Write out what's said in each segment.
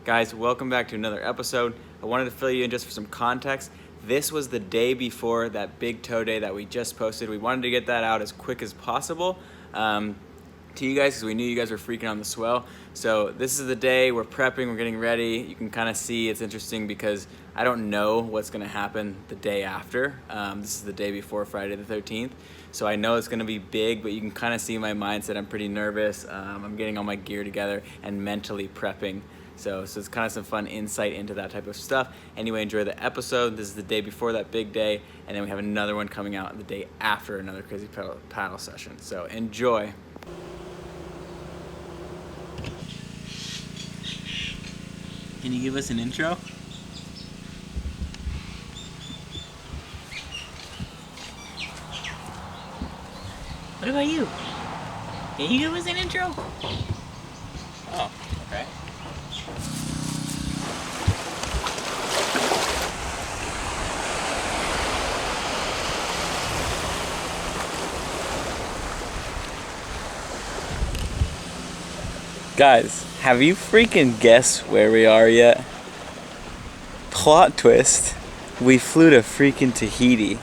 Guys, welcome back to another episode. I wanted to fill you in just for some context. This was the day before that big tow day that we just posted. We wanted to get that out as quick as possible to you guys because we knew you guys were freaking on the swell. So this is the day, we're prepping, we're getting ready. You can kind of see it's interesting because I don't know what's going to happen the day after. This is the day before Friday the 13th. So I know it's going to be big, but you can kind of see my mindset. I'm pretty nervous. I'm getting all my gear together and mentally prepping. So it's kind of some fun insight into that type of stuff. Anyway, enjoy the episode. This is the day before that big day, and then we have another one coming out the day after another crazy paddle session. So enjoy. Can you give us an intro? What about you? Can you give us an intro? Oh, okay. Guys, have you freaking guessed where we are yet? Plot twist, we flew to freaking Tahiti.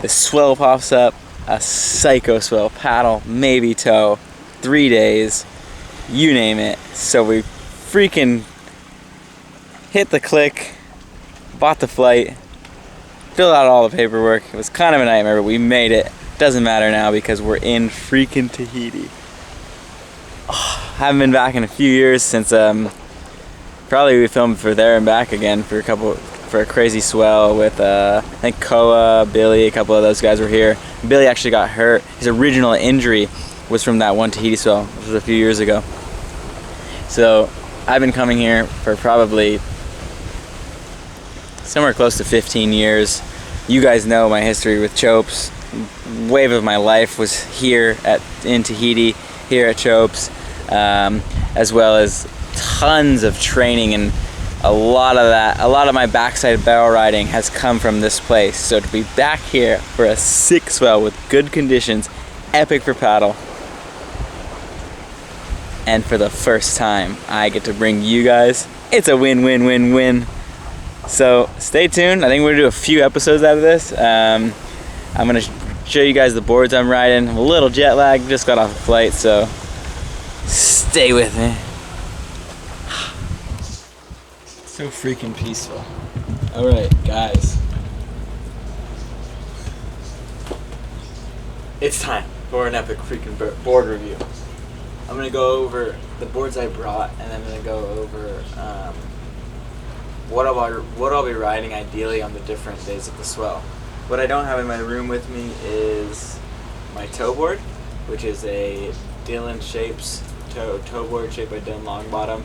The swell pops up, a psycho swell, paddle, maybe tow, 3 days, you name it. So we freaking hit the click, bought the flight, filled out all the paperwork. It was kind of a nightmare, but we made it. Doesn't matter now because we're in freaking Tahiti. Haven't been back in a few years since probably we filmed for there and back again for a crazy swell with I think Koa, Billy, a couple of those guys were here. Billy actually got hurt. His original injury was from that one Tahiti swell, which was a few years ago. So I've been coming here for probably somewhere close to 15 years. You guys know my history with Chopes. Wave of my life was here in Tahiti, here at Chopes. As well as tons of training, and a lot of my backside barrel riding has come from this place. So to be back here for a sick swell with good conditions, epic for paddle, and for the first time I get to bring you guys, it's a win-win-win-win. So stay tuned. I think we're gonna do a few episodes out of this. I'm gonna show you guys the boards I'm riding. I'm a little jet lagged, just got off a flight, so stay with me. So freaking peaceful. Alright, guys. It's time for an epic freaking board review. I'm gonna go over the boards I brought, and I'm gonna go over what I'll be riding ideally on the different days of the swell. What I don't have in my room with me is my tow board, which is a Dylan Shapes tow board shaped by Dylan Longbottom,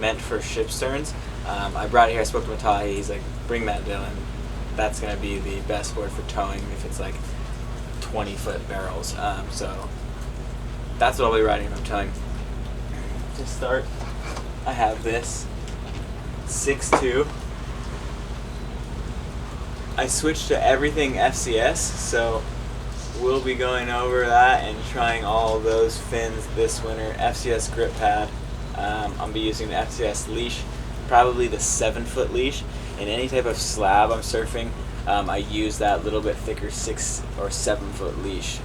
meant for ship sterns. I brought it here, I spoke to Matahi, he's like, bring that Dylan. That's gonna be the best board for towing if it's like 20-foot barrels. So that's what I'll be riding if I'm towing. To start, I have this 6'2". I switched to everything FCS, so we'll be going over that and trying all those fins this winter. FCS grip pad. I'll be using the FCS leash, probably the 7-foot leash. In any type of slab I'm surfing, I use that little bit thicker 6 or 7-foot leash.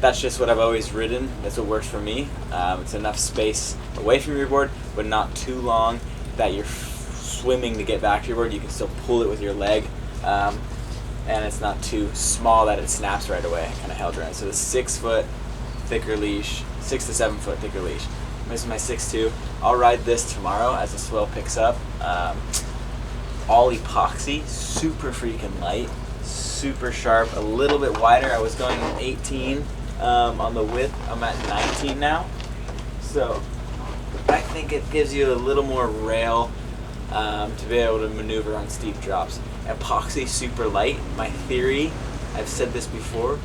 That's just what I've always ridden. That's what works for me. It's enough space away from your board, but not too long that you're swimming to get back to your board. You can still pull it with your leg. And it's not too small that it snaps right away, kind of held around. So the 6-foot thicker leash, 6 to 7 foot thicker leash. This is my 6'2". I'll ride this tomorrow as the swell picks up. All epoxy, super freaking light, super sharp, a little bit wider. I was going 18 on the width. I'm at 19 now. So I think it gives you a little more rail to be able to maneuver on steep drops. Epoxy, super light. My theory, I've said this before,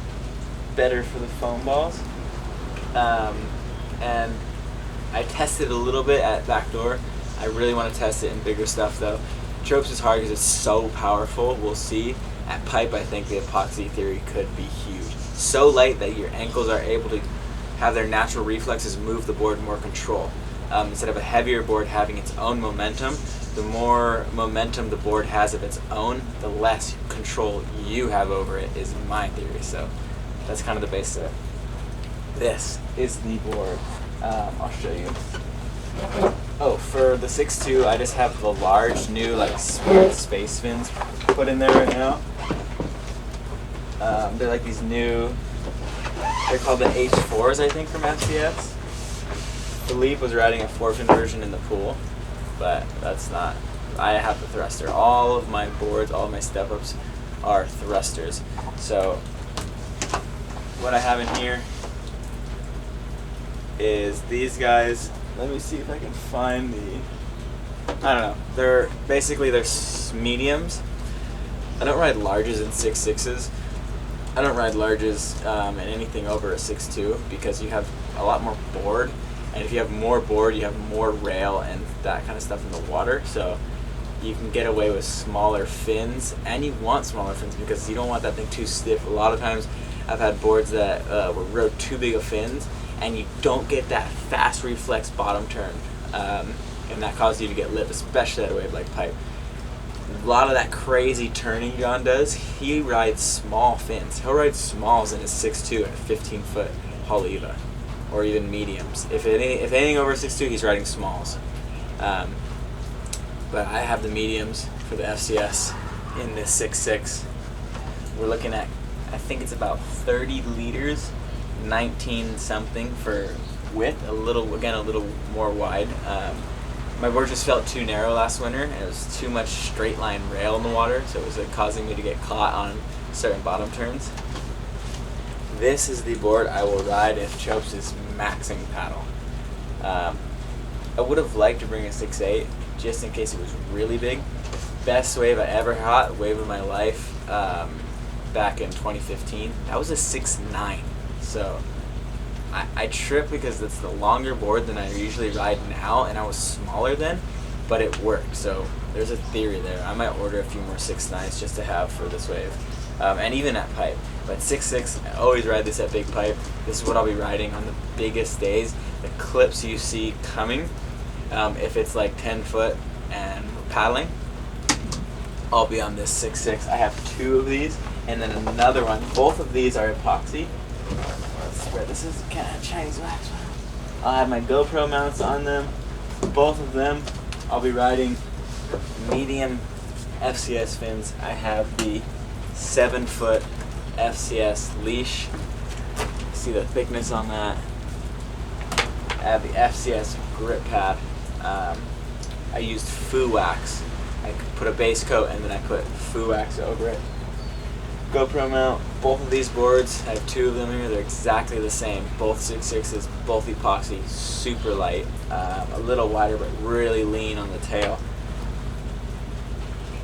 better for the foam balls. And I tested a little bit at backdoor. I really want to test it in bigger stuff though. Chopes is hard because it's so powerful. We'll see. At pipe, I think the epoxy theory could be huge. So light that your ankles are able to have their natural reflexes move the board more control. instead of a heavier board having its own momentum, the more momentum the board has of its own, the less control you have over it, is my theory. So that's kind of the basis of it. This is the board. I'll show you. Oh, for the 6.2, I just have the large new like space fins put in there right now. They're like these new, they're called the H4s, I think, from FCS. Philippe was riding a 4-fin version in the pool, but that's not, I have the thruster. All of my boards, all of my step-ups are thrusters. So what I have in here is these guys. Let me see if I can find the, I don't know, they're mediums. I don't ride larges and 6.6s. I don't ride larges in anything over a 6.2 because you have a lot more board, and if you have more board, you have more rail and that kind of stuff in the water, so you can get away with smaller fins, and you want smaller fins because you don't want that thing too stiff. A lot of times I've had boards that rode too big of fins, and you don't get that fast reflex bottom turn, and that causes you to get lip, especially at a wave like pipe. A lot of that crazy turning John does, he rides small fins. He'll ride smalls in his 6.2 at 15-foot Haleiwa, or even mediums. If anything over 6.2, he's riding smalls. But I have the mediums for the FCS in this 6.6. We're looking at, I think it's about 30 liters, 19 something for width, a little more wide. My board just felt too narrow last winter, and it was too much straight line rail in the water, so it was causing me to get caught on certain bottom turns. This is the board I will ride if Chopes is maxing paddle. I would have liked to bring a 6.8 just in case it was really big. Best wave I ever caught, wave of my life, back in 2015. That was a 6.9. So I trip because it's the longer board than I usually ride now, and I was smaller then, but it worked. So there's a theory there. I might order a few more 6.9s just to have for this wave, and even at pipe. But 6.6, I always ride this at big pipe. This is what I'll be riding on the biggest days. The clips you see coming, if it's like 10 foot and we're paddling, I'll be on this 6.6. I have 2 of these, and then another one. Both of these are epoxy. Spread this is kind of Chinese wax. I'll have my GoPro mounts on them. Both of them, I'll be riding medium FCS fins. I have the 7-foot FCS leash. See the thickness on that. I have the FCS grip pad. I used foo wax. I put a base coat and then I put foo wax over it. GoPro mount, both of these boards, I have 2 of them here, they're exactly the same. Both 6.6s, both epoxy, super light, a little wider but really lean on the tail.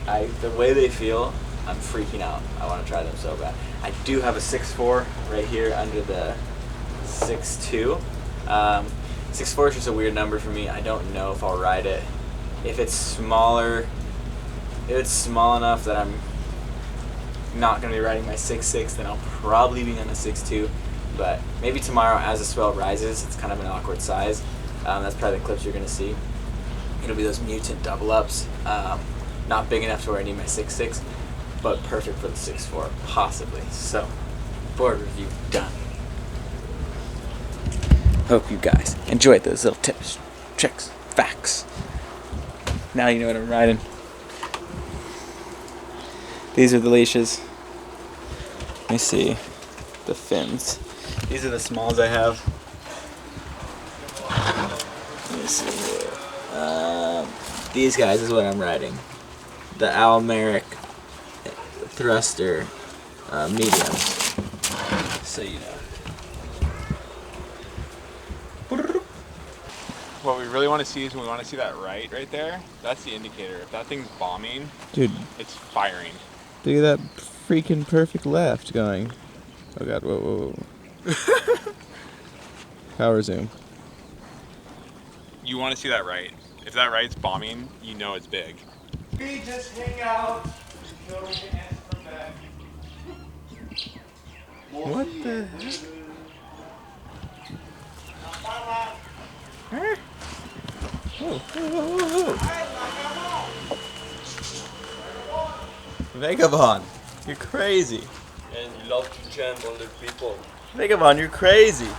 The way they feel, I'm freaking out. I want to try them so bad. I do have a 6.4 right here under the 6.2. 6.4 is just a weird number for me. I don't know if I'll ride it. If it's smaller, if it's small enough that I'm not going to be riding my 6.6, then I'll probably be on a 6.2, but maybe tomorrow as the swell rises, it's kind of an awkward size. That's probably the clips you're going to see. It'll be those mutant double ups, not big enough to where I need my 6.6, but perfect for the 6.4, possibly. So, board review done. Hope you guys enjoyed those little tips, tricks, facts. Now you know what I'm riding. These are the leashes. Let me see the fins. These are the smalls I have. Let me see here. These guys is what I'm riding. The Almeric thruster mediums. So you know. What we really want to see is we want to see that right there. That's the indicator. If that thing's bombing, dude, it's firing. Look at that freaking perfect left going. Oh god, whoa. Power zoom. You want to see that right. If that right's bombing, you know it's big. We just hang out. Go and from back. What the heck? Whoa, whoa, whoa, whoa. Vagabond, you're crazy. And you love to jump on the people. Vagabond, you're crazy.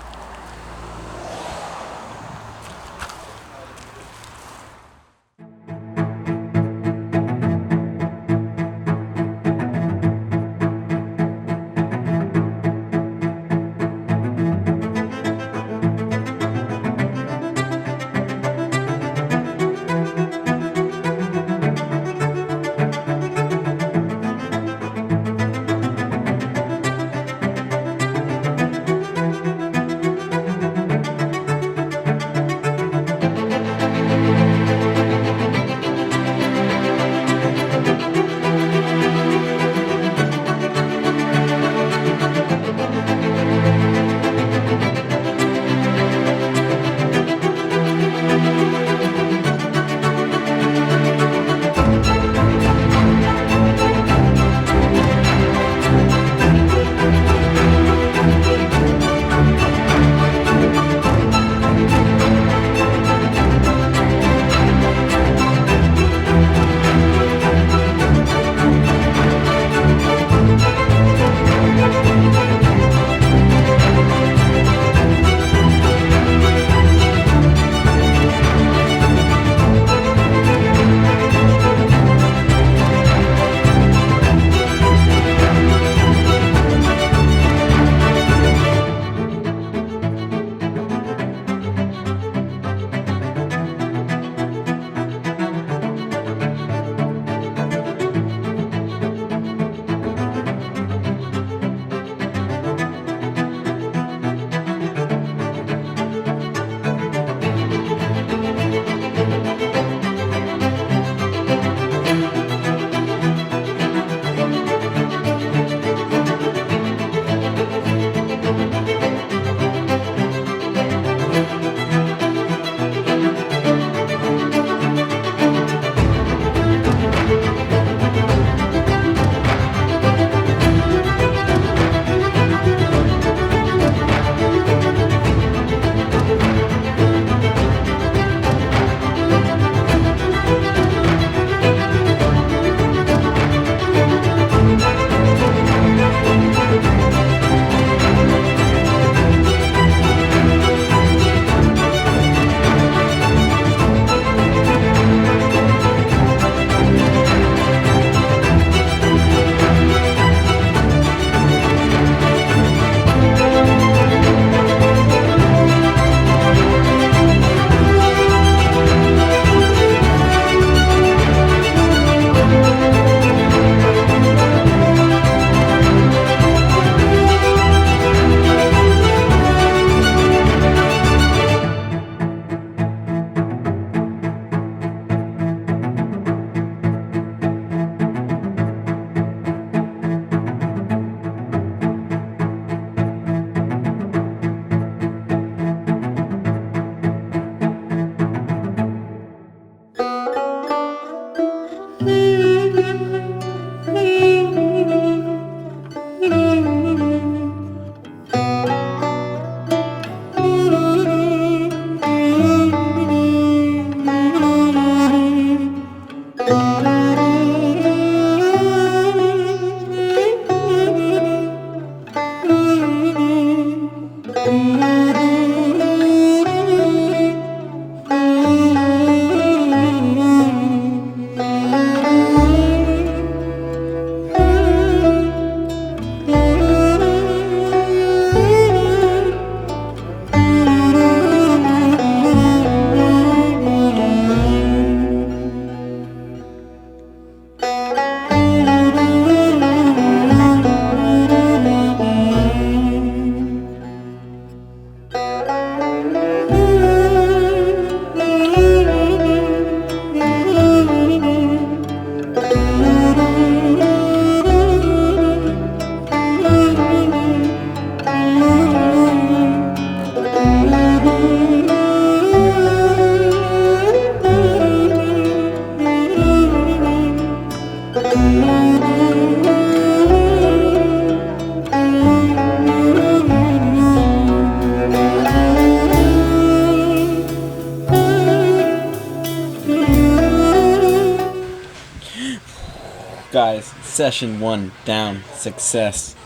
Guys, session 1 down, success.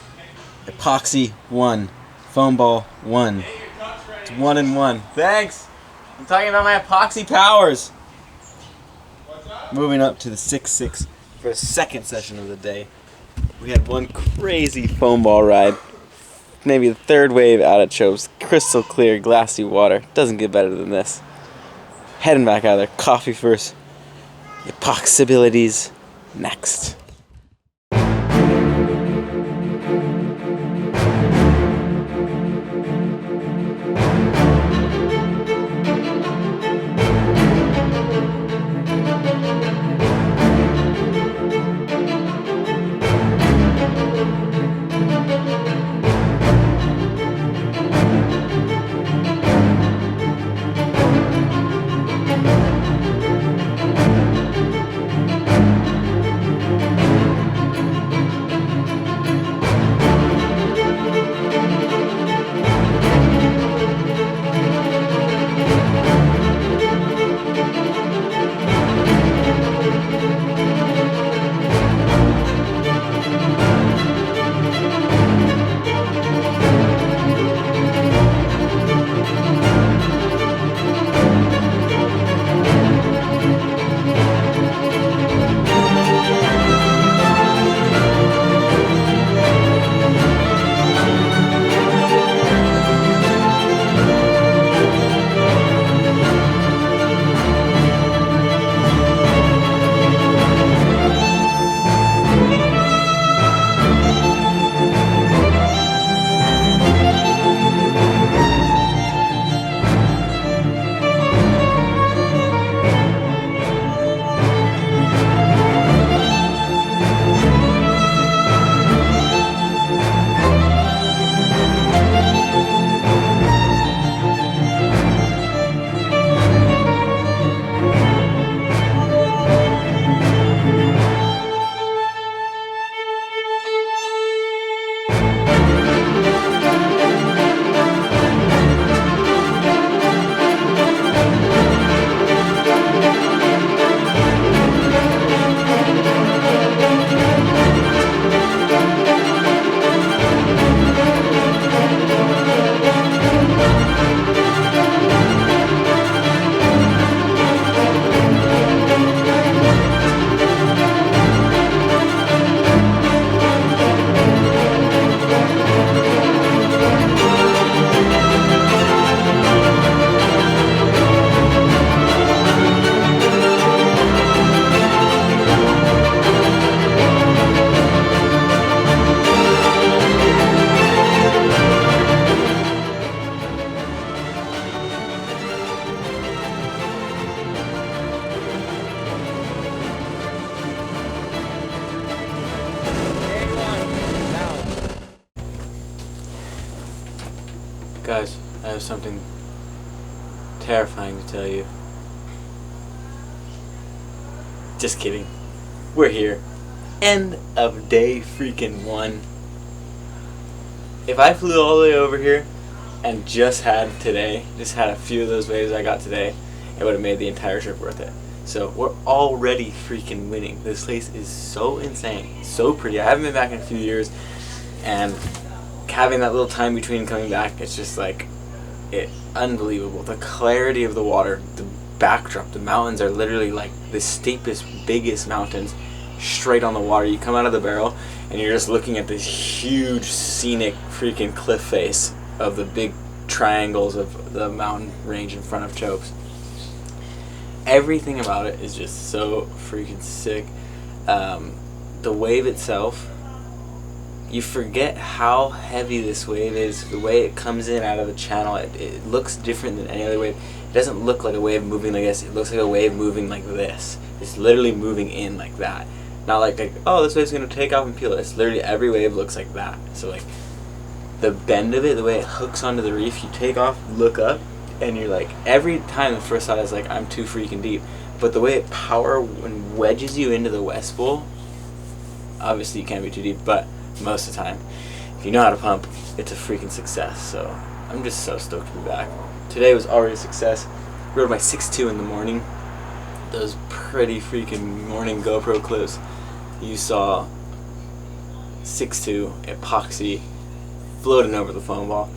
Epoxy 1, foam ball 1. It's 1 and 1. Thanks! I'm talking about my epoxy powers! Moving up to the 6.6 for the second session of the day. We had one crazy foam ball ride. Maybe the third wave out at Chopes. Crystal clear, glassy water. Doesn't get better than this. Heading back out of there. Coffee first. Epoxybilities next. Guys, I have something terrifying to tell you. Just kidding. We're here. End of day freaking 1. If I flew all the way over here and just had a few of those waves I got today, it would have made the entire trip worth it. So we're already freaking winning. This place is so insane, so pretty. I haven't been back in a few years, and having that little time between coming back, it's just like unbelievable. The clarity of the water, the backdrop, the mountains are literally like the steepest, biggest mountains straight on the water. You come out of the barrel and you're just looking at this huge scenic freaking cliff face of the big triangles of the mountain range in front of Chopes. Everything about it is just so freaking sick. The wave itself, you forget how heavy this wave is. The way it comes in out of the channel, it looks different than any other wave. It doesn't look like a wave moving like this. It looks like a wave moving like this. It's literally moving in like that. Not like oh, this wave's going to take off and peel. It's literally every wave looks like that. So like the bend of it, the way it hooks onto the reef, you take off, look up, and you're like, every time the first thought is like, I'm too freaking deep. But the way it power and wedges you into the West Bowl, obviously you can't be too deep, but most of the time, if you know how to pump, it's a freaking success. So I'm just so stoked to be back. Today was already a success. Rode my 6.2 in the morning. Those pretty freaking morning GoPro clips. you saw 6'2", epoxy, floating over the foam ball.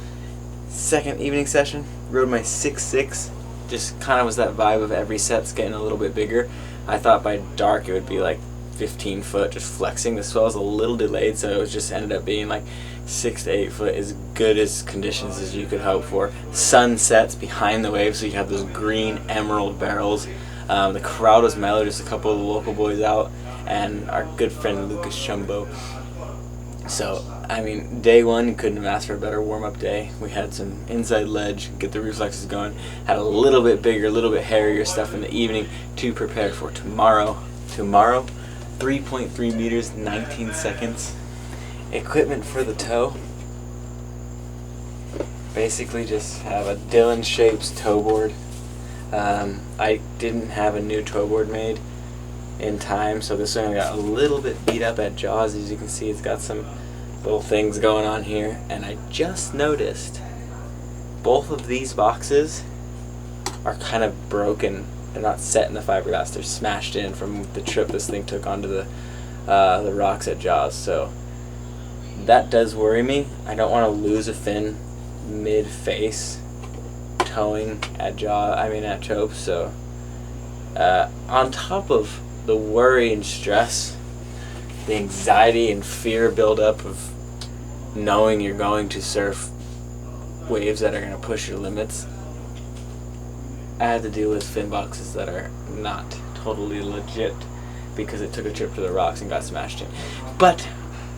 Second evening session, rode my 6'6", just kind of was that vibe of every set's getting a little bit bigger. I thought by dark it would be like 15 foot just flexing. The swell was a little delayed, so it was just ended up being like 6 to 8 foot, as good as conditions as you could hope for. Sun sets behind the waves, so you have those green emerald barrels. The crowd was mellow, just a couple of the local boys out, and our good friend Lucas Chumbo. So, I mean, day one, you couldn't have asked for a better warm-up day. We had some inside ledge, get the reflexes going, had a little bit bigger, a little bit hairier stuff in the evening to prepare for tomorrow. Tomorrow, 3.3 meters, 19 seconds. Equipment for the tow. Basically just have a Dylan Shapes tow board. I didn't have a new tow board made in time, so this one got a little bit beat up at jaws. As you can see, it's got some little things going on here, and I just noticed both of these boxes are kind of broken. They're not set in the fiberglass, they're smashed in from the trip this thing took onto the rocks at jaws, so that does worry me. I don't want to lose a fin mid-face towing at at chope. So on top of the worry and stress, the anxiety and fear buildup of knowing you're going to surf waves that are going to push your limits, I had to deal with fin boxes that are not totally legit because it took a trip to the rocks and got smashed in. But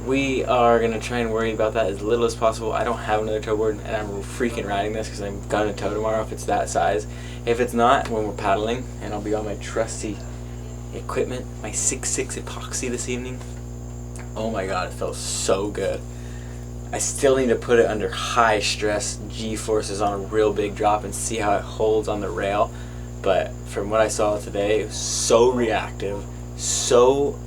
we are going to try and worry about that as little as possible. I don't have another tow board, and I'm freaking riding this because I'm going to tow tomorrow if it's that size. If it's not, when we're paddling, and I'll be on my trusty equipment, my 6'6" epoxy this evening. Oh my god, it felt so good. I still need to put it under high stress G-forces on a real big drop and see how it holds on the rail. But from what I saw today, it was so reactive, so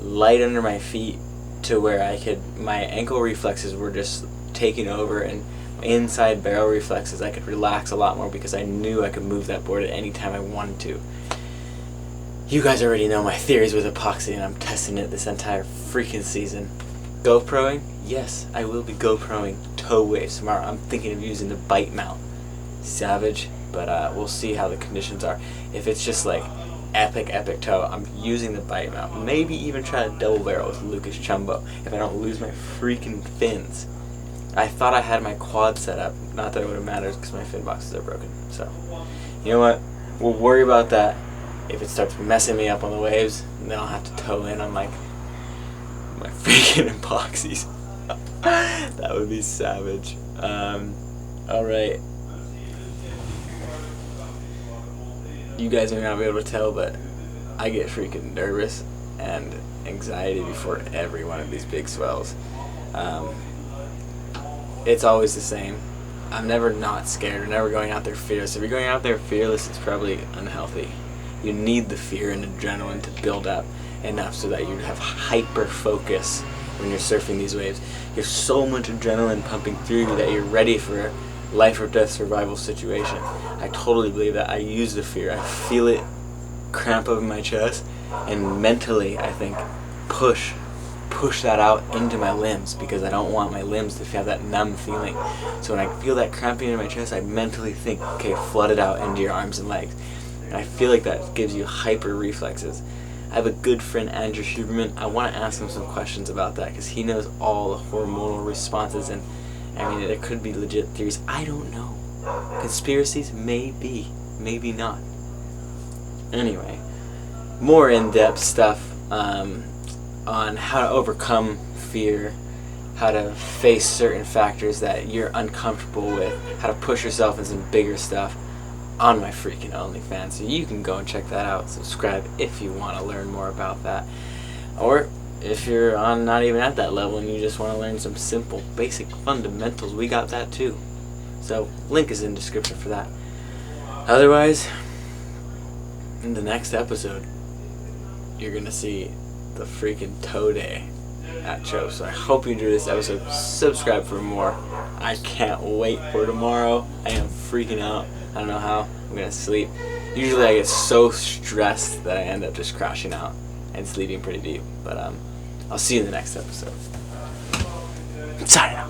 light under my feet, to where my ankle reflexes were just taking over, and inside barrel reflexes I could relax a lot more because I knew I could move that board at any time I wanted to. You guys already know my theories with epoxy, and I'm testing it this entire freaking season. GoProing? Yes, I will be GoProing tow waves tomorrow. I'm thinking of using the bite mount. Savage, but we'll see how the conditions are. If it's just like epic tow, I'm using the bite mount. Maybe even try a double barrel with Lucas Chumbo if I don't lose my freaking fins. I thought I had my quad set up. Not that it would have mattered because my fin boxes are broken. So, you know what? We'll worry about that if it starts messing me up on the waves, and then I'll have to tow in on like my freaking epoxies. That would be savage. Alright. You guys are not gonna be able to tell, but I get freaking nervous and anxiety before every one of these big swells. It's always the same. I'm never not scared. I'm never going out there fearless. If you're going out there fearless, it's probably unhealthy. You need the fear and adrenaline to build up enough so that you have hyper focus when you're surfing these waves. You have so much adrenaline pumping through you that you're ready for a life or death survival situation. I totally believe that. I use the fear. I feel it cramp up in my chest, and mentally I think push that out into my limbs, because I don't want my limbs to have that numb feeling. So when I feel that cramping in my chest, I mentally think, okay, flood it out into your arms and legs. And I feel like that gives you hyper reflexes. I have a good friend, Andrew Huberman. I want to ask him some questions about that because he knows all the hormonal responses, and I mean, there could be legit theories. I don't know. Conspiracies? Maybe. Maybe not. Anyway, more in-depth stuff on how to overcome fear, how to face certain factors that you're uncomfortable with, how to push yourself in some bigger stuff on my freaking OnlyFans. So you can go and check that out. Subscribe if you want to learn more about that. Or if you're on not even at that level and you just want to learn some simple, basic fundamentals, we got that too. So link is in the description for that. Otherwise, in the next episode, you're going to see the freaking tow day at Cho. So I hope you enjoyed this episode. Subscribe for more. I can't wait for tomorrow. I am freaking out. I don't know how. I'm going to sleep. Usually I get so stressed that I end up just crashing out and sleeping pretty deep. But I'll see you in the next episode. Signing out.